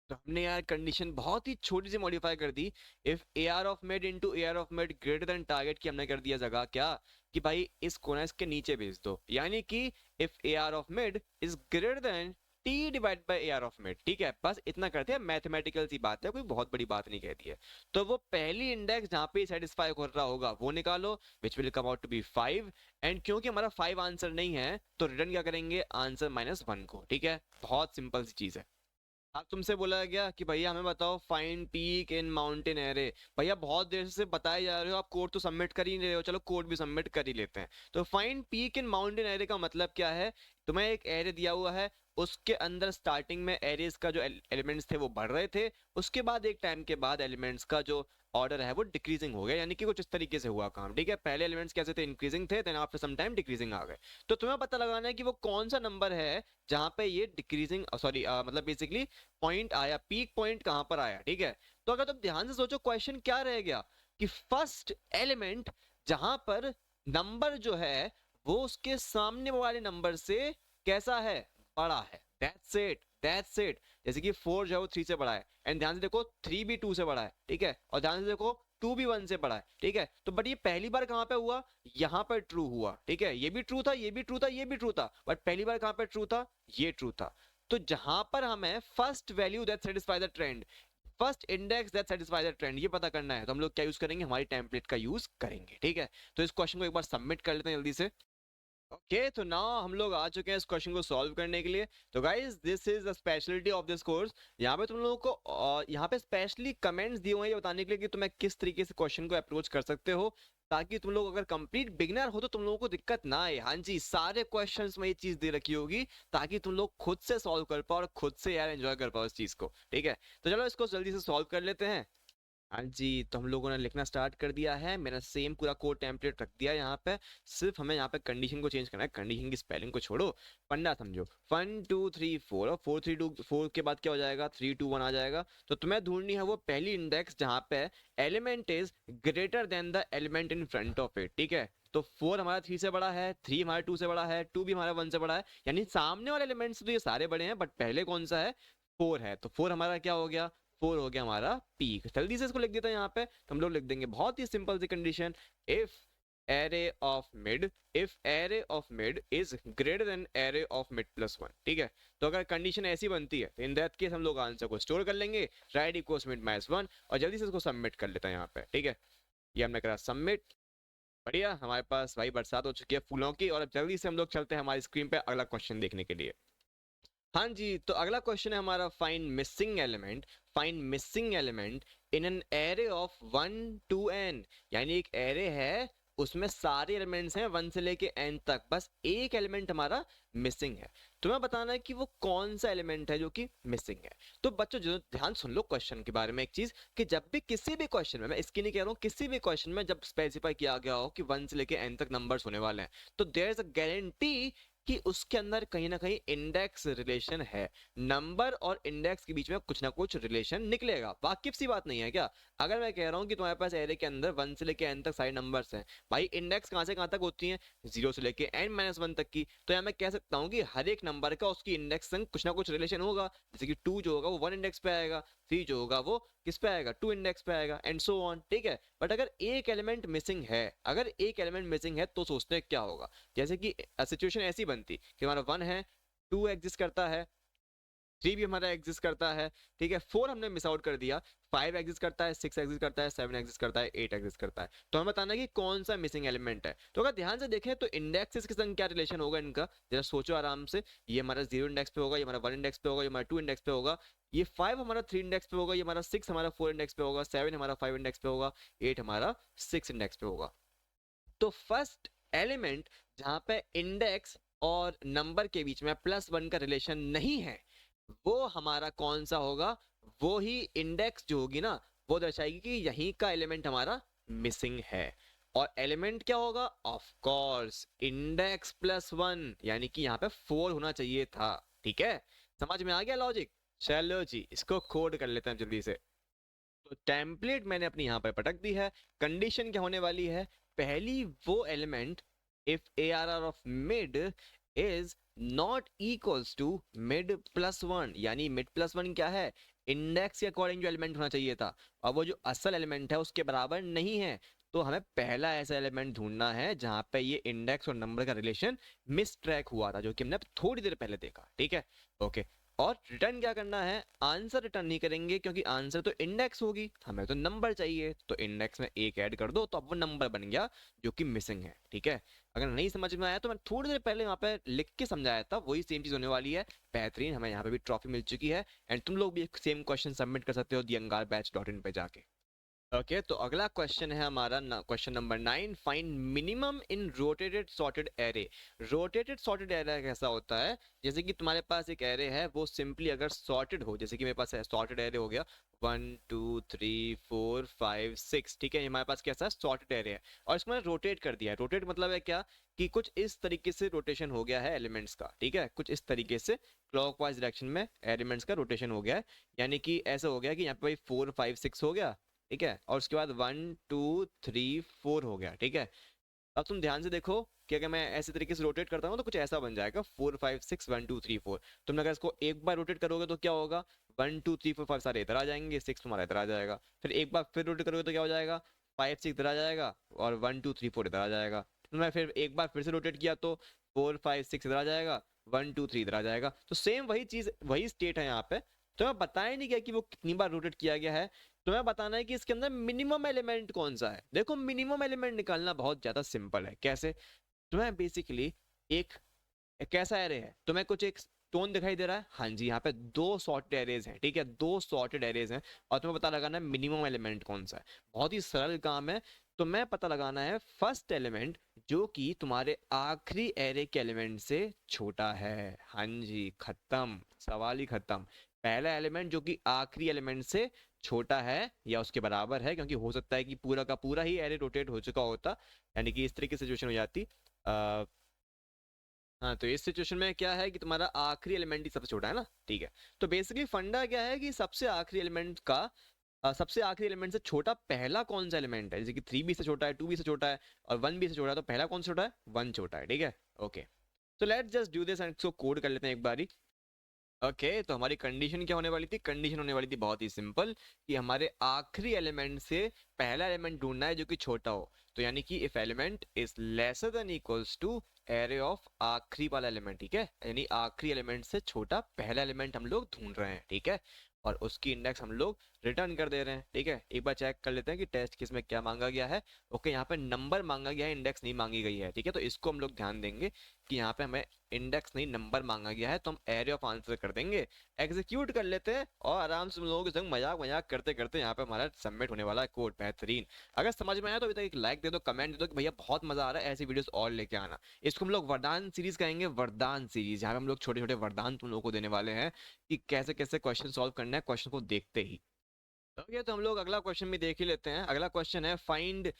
तो हमने यार कंडीशन बहुत ही छोटी सी मॉडिफाई कर दी, if A R of mid into A R of mid greater than target की हमने कर दिया जगह क्या, कि भाई इस कोना इसके नीचे भेज दो, यानी कि if A R of mid is greater then T divide by A R of mid, ठीक है। बस इतना करते हैं, मैथमेटिकल सी बात है, कोई बहुत बड़ी बात नहीं कहती है। तो वो पहली इंडेक्स जहां पे सेटिस्फाई कर रहा होगा वो निकालो, which will come out to be 5। And क्योंकि हमारा 5 आंसर नहीं है तो रिटर्न क्या करेंगे, आंसर -1 को, ठीक है। बहुत सिंपल सी चीज है। अब तुमसे बोला गया कि भैया हमें बताओ find peak in mountain array. भैया बहुत देर से बताए जा रहे हो, आप कोड तो सबमिट कर ही नहीं रहे हो, चलो कोड भी सबमिट कर ही लेते हैं। तो find peak in mountain array का मतलब क्या है, तुम्हें एक एरे दिया हुआ है, उसके अंदर स्टार्टिंग में एरेज का जो एलिमेंट्स थे वो बढ़ रहे थे, उसके बाद एक टाइम के बाद एलिमेंट्स का जो ऑर्डर है वो डिक्रीजिंग हो गया, यानी कि कुछ इस तरीके से हुआ काम, ठीक है। पहले एलिमेंट्स कैसे थे, इंक्रीजिंग थे, then after some time decreasing आ गए। तो तुम्हें पता लगाना है कि वो कौन सा नंबर है जहां पे ये डिक्रीजिंग, सॉरी मतलब बेसिकली पॉइंट आया, पीक पॉइंट कहां पर आया, ठीक है। तो अगर तुम ध्यान से सोचो क्वेश्चन क्या रह गया, कि फर्स्ट एलिमेंट जहां पर नंबर जो है वो उसके सामने वाले नंबर से कैसा है, बड़ा है, दैट्स इट, दैट्स इट। जैसे कि 4 जो है वो 3 से बड़ा है, एंड ध्यान से देखो 3 भी 2 से बड़ा है, ठीक है, और ध्यान से देखो 2 भी 1 से बड़ा है, ठीक है। तो बट ये पहली बार कहां पे हुआ, यहां पर ट्रू हुआ, ठीक है। ये भी ट्रू था, ये भी ट्रू था, ये भी ट्रू था, बट पहली बार कहां पे ट्रू था, ये ट्रू था। तो जहां पर हमें first value that satisfy the trend, first index that satisfy the trend, ये पता करना है, तो हम लोग क्या यूज करेंगे, हमारी टेम्पलेट का यूज करेंगे, ठीक है। तो इस क्वेश्चन को एक बार सबमिट कर लेते हैं जल्दी से। ओके, तो नाउ हम लोग आ चुके हैं इस क्वेश्चन को सॉल्व करने के लिए। तो guys this is the speciality of this course, यहाँ पे तुम लोगों को यहाँ पे स्पेशली कमेंट्स दिए हुए हैं ये बताने के लिए कि तुम्हें किस तरीके से क्वेश्चन को अप्रोच कर सकते हो, ताकि तुम लोग अगर कंप्लीट बिगिनर हो तो तुम लोगों को दिक्कत ना आए। हाँ जी, सारे क्वेश्चंस में ये चीज दे रखी होगी ताकि तुम लोग खुद से सॉल्व कर पाओ और खुद से यार एंजॉय कर पाओ इस चीज को, ठीक है। तो चलो इसको जल्दी से सॉल्व कर लेते हैं। हाँ जी, तो हम लोगों ने लिखना स्टार्ट कर दिया है, मैंने सेम पूरा कोड टेम्पलेट रख दिया यहाँ पे। सिर्फ हमें यहाँ पे कंडीशन को चेंज करना है, कंडीशन की स्पेलिंग को छोड़ो, फंडा समझो। 1 2 3 4 और 4 3 2 4 के बाद क्या हो जाएगा, 3 2 1 आ जाएगा। तो तुम्हें ढूंढनी है वो पहली इंडेक्स जहाँ पे element is greater then the element in front of it, ठीक है। तो 4 हमारा 3 से बड़ा है, 3 हमारा 2 से बड़ा है, 2 भी हमारा 1 से बड़ा है, यानी सामने वाले एलिमेंट्स तो ये सारे बड़े हैं, बट पहले कौन सा है, 4 है। तो 4 हमारा क्या हो गया, 4 हो गया हमारा पीक। जल्दी से इसको लिख देता है यहाँ पे, तो हम लोग लिख देंगे बहुत ही सिंपल सी condition, if array of mid, if array of mid is greater than array of mid plus 1, ठीक है। तो अगर कंडीशन ऐसी बनती है तो इन दैट केस हम लोग आंसर को स्टोर कर लेंगे, राइट इक्वल्स मिड -1, और जल्दी से इसको सबमिट कर लेता है यहाँ पे, ठीक है। ये हमने करा सबमिट, बढ़िया, हमारे पास भाई बरसात हो चुकी है फूलों की। और अब जल्दी से हम लोग चलते हैं हमारी स्क्रीन पे अगला क्वेश्चन देखने के लिए। हाँ जी, तो अगला क्वेश्चन है हमारा find missing element, find missing element in an array of 1 to n, यानी एक एरे है उसमें सारे एलिमेंट्स हैं 1 से लेके n तक, बस एक एलिमेंट हमारा मिसिंग है। तुम्हें बताना है कि वो कौन सा एलिमेंट है जो कि मिसिंग है। तो बच्चों जो ध्यान सुन लो क्वेश्चन के बारे में एक चीज, कि जब भी किसी भी क्वेश्चन में, मैं इसकी नहीं कह रहा हूँ, किसी भी क्वेश्चन में जब स्पेसिफाई किया गया हो कि 1 से लेके n तक नंबर्स होने वाले हैं, तो देयर इज अ गारंटी कि उसके अंदर कहीं ना कहीं इंडेक्स रिलेशन है, नंबर और इंडेक्स के बीच में कुछ ना कुछ रिलेशन निकलेगा। वाकिफ सी बात नहीं है क्या? अगर मैं कह रहा हूँ कि तुम्हारे पास एरे के अंदर 1 से लेके n तक सारे नंबर्स हैं, भाई इंडेक्स कहाँ से कहाँ तक होती हैं? 0 से लेके n-1 तक की। तो यहाँ मैं कह सकता हूँ कि हर एक नंबर का उसकी इंडेक्स संग कुछ ना कुछ रिलेशन होगा। जैसे कि 2 जो होगा वो 1 इंडेक्स पे आएगा, 3 जो होगा वो किस पे आएगा? 2 इंडेक्स पे आएगा, एंड सो ऑन। ठीक है, बट अगर एक एलिमेंट मिसिंग है, अगर एक एलिमेंट मिसिंग है तो सोचते हैं क्या होगा। जैसे कि सिचुएशन ऐसी बनती कि हमारा 1 है, 2 एग्जिस्ट करता है, 3 भी हमारा एग्जिस्ट करता है, ठीक है, 4 हमने मिस आउट कर दिया, 5 एग्जिस्ट करता है, 6 एग्जिस्ट करता है, 7 एग्जिस्ट करता है, 8 एग्जिस्ट करता है। तो हमें बताना है कि कौन सा मिसिंग एलिमेंट है। तो अगर ध्यान से देखें तो इंडेक्सेस के संग क्या रिलेशन होगा इनका, जरा सोचो आराम से। ये हमारा 0 इंडेक्स पे होगा, ये हमारा 1 इंडेक्स पे होगा, ये हमारा 2 इंडेक्स पे होगा, ये 5 हमारा 3 इंडेक्स पे होगा, ये हमारा 6 हमारा 4 इंडेक्स पे होगा, 7 हमारा 5 इंडेक्स पे होगा, 8 हमारा 6 इंडेक्स पे होगा। तो फर्स्ट एलिमेंट जहां पे इंडेक्स और नंबर के बीच में +1 का रिलेशन नहीं है, वो हमारा कौन सा होगा? वो ही इंडेक्स जो होगी ना, वो दर्शाएगी कि यहीं का एलिमेंट हमारा मिसिंग है। और एलिमेंट क्या होगा? ऑफ कोर्स इंडेक्स +1, यानी कि यहाँ पे 4 होना चाहिए था। ठीक है, समझ में आ गया लॉजिक? चलो जी, इसको कोड कर लेते हैं जल्दी से। तो टेम्पलेट मैंने अपनी यहाँ पर पटक दी है। कंडीशन क्या होने वाली है? पहली वो element, if ARR of mid is not equals to mid+1, यानी mid+1 क्या है? इंडेक्स के अकॉर्डिंग जो एलिमेंट होना चाहिए था, और वो जो असल एलिमेंट है उसके बराबर नहीं है। तो हमें पहला ऐसा एलिमेंट ढूंढना है जहां पे ये इंडेक्स और नंबर का रिलेशन मिस ट्रैक हुआ था, जो कि हमने थोड़ी देर पहले देखा। ठीक है, ओके। और रिटर्न क्या करना है? आंसर रिटर्न नहीं करेंगे, क्योंकि आंसर तो इंडेक्स होगी, हमें तो नंबर चाहिए। तो इंडेक्स में 1 ऐड कर दो, तो अब वो नंबर बन गया जो कि मिसिंग है। ठीक है, अगर नहीं समझ में आया तो मैं थोड़ी देर पहले यहाँ पे लिख के समझाया था, वही सेम चीज होने वाली है। बेहतरीन, हमें यहाँ पे भी ट्रॉफी मिल चुकी है, एंड तुम लोग भी सेम क्वेश्चन सबमिट कर सकते हो theangarbatch.in पे जाके। ओके, तो अगला क्वेश्चन है हमारा question number 9, find minimum in rotated sorted array. Rotated sorted array कैसा होता है? जैसे कि तुम्हारे पास एक एरे है, वो सिंपली अगर सॉर्टेड हो, जैसे कि मेरे पास सॉर्टेड एरे हो गया 1 2 3 4 5 6, ठीक है, ये हमारे पास कैसा है? सॉर्टेड एरे है, और इसको मैंने रोटेट कर दिया है। रोटेट मतलब है क्या? कि कुछ इस तरीके से रोटेशन हो गया है एलिमेंट्स का। ठीक है, कुछ इस तरीके से क्लॉकवाइज डायरेक्शन में एलिमेंट्स का रोटेशन हो गया है, यानी कि ऐसा हो गया कि यहाँ पे भाई 4 5 6 हो गया, ठीक है, और उसके बाद 1 2 3 4 हो गया। ठीक है, अब तुम ध्यान से देखो कि अगर मैं ऐसे तरीके से रोटेट करता हूँ तो कुछ ऐसा बन जाएगा 4 5 6 1 2 3 4। तुमने अगर इसको एक बार रोटेट करोगे तो क्या होगा? 1 2 3 4 5 सारे इधर आ जाएंगे, 6 तुम्हारा इधर आ जाएगा। फिर एक बार फिर रोटेट करोगे तो क्या हो जाएगा? 5 6 इधर आ जाएगा, और 1 2 3 4 इधर आ जाएगा। तो मैं फिर एक बार फिर से रोटेट किया तो 4 5 6 इधर आ जाएगा, 1 2 3 इधर आ जाएगा। तो सेम वही चीज, वही स्टेट है यहाँ पे। तो मैं बताया नहीं गया कि वो कितनी बार रोटेट किया गया है, तुम्हें बताना है कि इसके अंदर मिनिमम एलिमेंट कौन सा है। देखो, मिनिमम एलिमेंट निकालना बहुत ज्यादा सिंपल है। कैसे? तुम्हें बेसिकली एक कैसा एरे है, तुम्हें कुछ एक टोन दिखाई दे रहा है, हाँ जी, यहाँ पे 2 सॉर्टेड एरेज हैं। ठीक है, 2 सॉर्टेड एरेज हैं, और तुम्हें पता लगाना है मिनिमम एलिमेंट कौन सा है। बहुत ही सरल काम है। तुम्हें पता लगाना है फर्स्ट एलिमेंट जो कि तुम्हारे आखिरी एरे के एलिमेंट से छोटा है। हाँ जी, खत्म, सवाल ही खत्म। पहला एलिमेंट जो कि आखिरी एलिमेंट से छोटा है या उसके बराबर है, क्योंकि हो सकता है कि पूरा का पूरा ही एरे रोटेट हो चुका होता, यानी कि इस तरीके से सिचुएशन हो जाती। हाँ, तो इस सिचुएशन में क्या है कि तुम्हारा आखिरी एलिमेंट ही सबसे छोटा है ना। ठीक है, तो बेसिकली फंडा क्या है कि सबसे आखिरी एलिमेंट का सबसे आखिरी एलिमेंट से छोटा पहला कौन सा एलिमेंट है। जैसे कि 3 भी से छोटा है, 2 भी से छोटा है, और 1 भी से छोटा है, तो पहला कौन सा छोटा है? 1 छोटा है। ठीक है, ओके। तो let's just do this and इसको कोड कर लेते हैं एक बारी। ओके, तो हमारी कंडीशन क्या होने वाली थी? कंडीशन होने वाली थी बहुत ही सिंपल, कि हमारे आखिरी एलिमेंट से पहला एलिमेंट ढूंढना है जो कि छोटा हो। तो यानी कि if element is lesser than equals to array of आखिरी वाला एलिमेंट। ठीक है, यानी आखिरी एलिमेंट से छोटा पहला एलिमेंट हम लोग ढूंढ रहे हैं। ठीक है, और उसकी इंडेक्स हम लोग रिटर्न कर दे रहे हैं। ठीक है, एक बार चेक कर लेते हैं कि टेस्ट केस में क्या मांगा गया है। ओके, यहाँ पे नंबर मांगा गया है, इंडेक्स नहीं मांगी गई है। ठीक है, तो इसको हम लोग ध्यान देंगे कि यहाँ पे हमें इंडेक्स नहीं नंबर मांगा गया है, तो हम एरे ऑफ आंसर कर देंगे। एग्जीक्यूट कर लेते हैं, और आराम से हम लोगों के संग मजाक मजाक करते करते यहाँ पे हमारा सबमिट होने वाला है कोड। बेहतरीन। अगर समझ में आया तो अभी तक एक लाइक दे दो, कमेंट दे दो कि भैया बहुत मजा आ रहा है, ऐसी वीडियोस और लेके आना। इसको हम लोग वरदान सीरीज कहेंगे, वरदान सीरीज। यहाँ पे हम लोग छोटे छोटे वरदान तुम लोगों को देने वाले हैं कि कैसे कैसे क्वेश्चन सॉल्व करना है क्वेश्चन को देखते ही। ओके, तो हम लोग अगला क्वेश्चन भी देख ही लेते हैं। अगला क्वेश्चन है find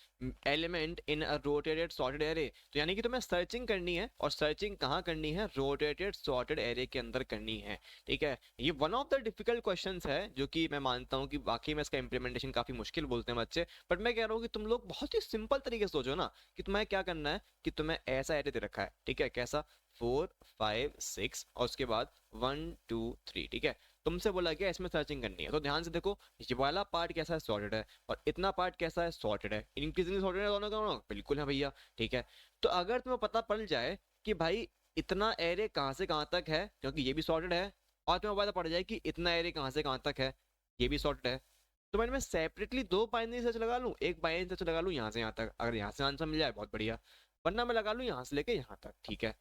element in a rotated sorted array. तो यानी कि तुम्हें सर्चिंग करनी है, और सर्चिंग कहाँ करनी है? रोटेटेड सॉर्टेड एरे के अंदर करनी है। ठीक है, ये one of the difficult questions है, जो कि मैं मानता हूँ कि वाकई में इसका इंप्लीमेंटेशन काफी मुश्किल बोलते हैं बच्चे। बट मैं कह रहा हूँ कि तुम लोग बहुत ही सिंपल तरीके से सोचो ना, कि तुम्हें क्या करना है, कि तुम्हें ऐसा एरे दे रखा है, ठीक है, कैसा, 4 5 6, और उसके बाद 1 2 3, ठीक है। तुमसे बोला गया इसमें सर्चिंग करनी है, तो ध्यान से देखो, ये वाला पार्ट कैसा है? सॉर्टेड है। और इतना पार्ट कैसा है? सॉर्टेड है। इंक्रीजिंग सॉर्टेड है दोनों दोनों, बिल्कुल है भैया। ठीक है, तो अगर तुम्हें पता पड़ जाए कि भाई इतना एरे कहाँ से कहाँ तक है, क्योंकि ये भी सॉर्टेड है, और तुम्हें पता पड़ जाए कि इतना एरे कहाँ से कहाँ तक है, ये भी सॉर्टेड है, तो मैंने सेपरेटली दो बाइनरी सर्च लगा लूँ, एक बाइनरी सर्च लगा लूँ यहाँ से यहाँ तक, अगर यहाँ से आंसर मिल जाए बहुत बढ़िया, वरना मैं लगा लूँ यहाँ से लेके यहाँ तक। ठीक है,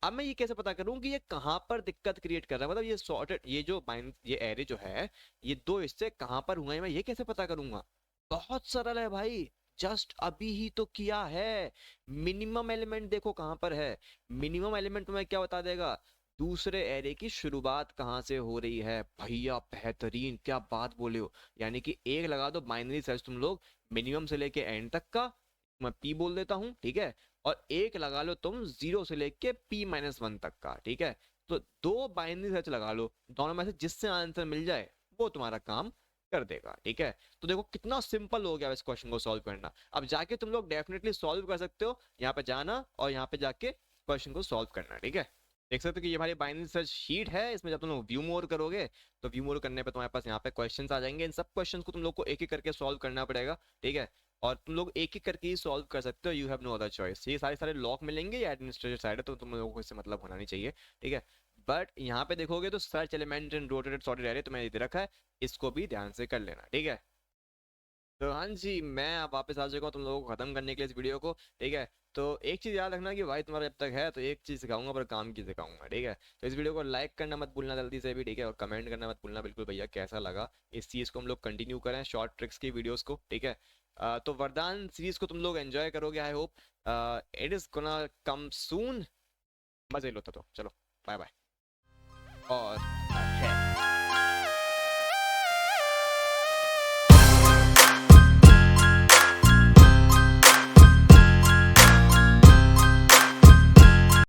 अब मैं ये कैसे पता करूं कि ये कहां पर दिक्कत क्रिएट कर रहा है, मतलब ये सॉर्टेड, ये जो बाइंड, ये एरे जो है, ये दो हिस्से कहां पर हुए हैं, मैं ये कैसे पता करूंगा? बहुत सरल है भाई, जस्ट अभी ही तो किया है। मिनिमम एलिमेंट देखो कहां पर है। मिनिमम एलिमेंट तुम्हें क्या बता देगा? दूसरे एरे की शुरुआत कहाँ से हो रही है। भैया बेहतरीन, क्या बात बोले हो। यानी कि एक लगा दो बाइनरी सर्च तुम लोग, मिनिमम से लेके एंड तक का, मैं पी बोल देता हूँ, ठीक है, और एक लगा लो तुम जीरो से लेके p-1 तक का, ठीक है। तो दो बाइनरी सर्च लगा लो, दोनों में से जिससे आंसर मिल जाए वो तुम्हारा काम कर देगा। ठीक है, तो देखो कितना सिंपल हो गया इस क्वेश्चन को सॉल्व करना। अब जाके तुम लोग डेफिनेटली सॉल्व कर सकते हो, यहाँ पे जाना और यहाँ पे जाके क्वेश्चन को सॉल्व करना। ठीक है, देख सकते हो कि ये हमारी बाइनरी सर्च शीट है, इसमें जब तुम लोग व्यू मोर करोगे, तो व्यू मोर करने पे तुम्हारे पास यहाँ पे क्वेश्चंस आ जाएंगे। इन सब क्वेश्चंस को तुम लोग को एक एक करके सॉल्व करना पड़ेगा। ठीक है, और तुम लोग एक एक करके ही सॉल्व कर सकते हो, you have no other choice. ये सारे सारे लॉक मिलेंगे, ये एडमिनिस्ट्रेटिव साइड है, तो तुम लोगों को इससे मतलब होना नहीं चाहिए। ठीक है, बट यहाँ पे देखोगे तो search element in rotated sorted array तुम्हें दे रखा है, इसको भी ध्यान से कर लेना। ठीक है, तो हाँ जी, मैं अब वापस आ चुका हूँ तुम लोगों को खत्म करने के लिए इस वीडियो को। ठीक है, तो एक चीज याद रखना कि भाई तुम्हारा जब तक है तो एक चीज सिखाऊंगा, पर काम की सिखाऊंगा। ठीक है, तो इस वीडियो को लाइक करना मत भूलना जल्दी से भी, ठीक है, और कमेंट करना मत भूलना बिल्कुल भैया, कैसा लगा इस चीज को हम लोग कंटिन्यू करें, शॉर्ट ट्रिक्स की वीडियोस को। ठीक है, तो वरदान सीरीज को तुम लोग एंजॉय करोगे, I hope. It is gonna come soon. मजे लो तो चलो, बाय बाय। और है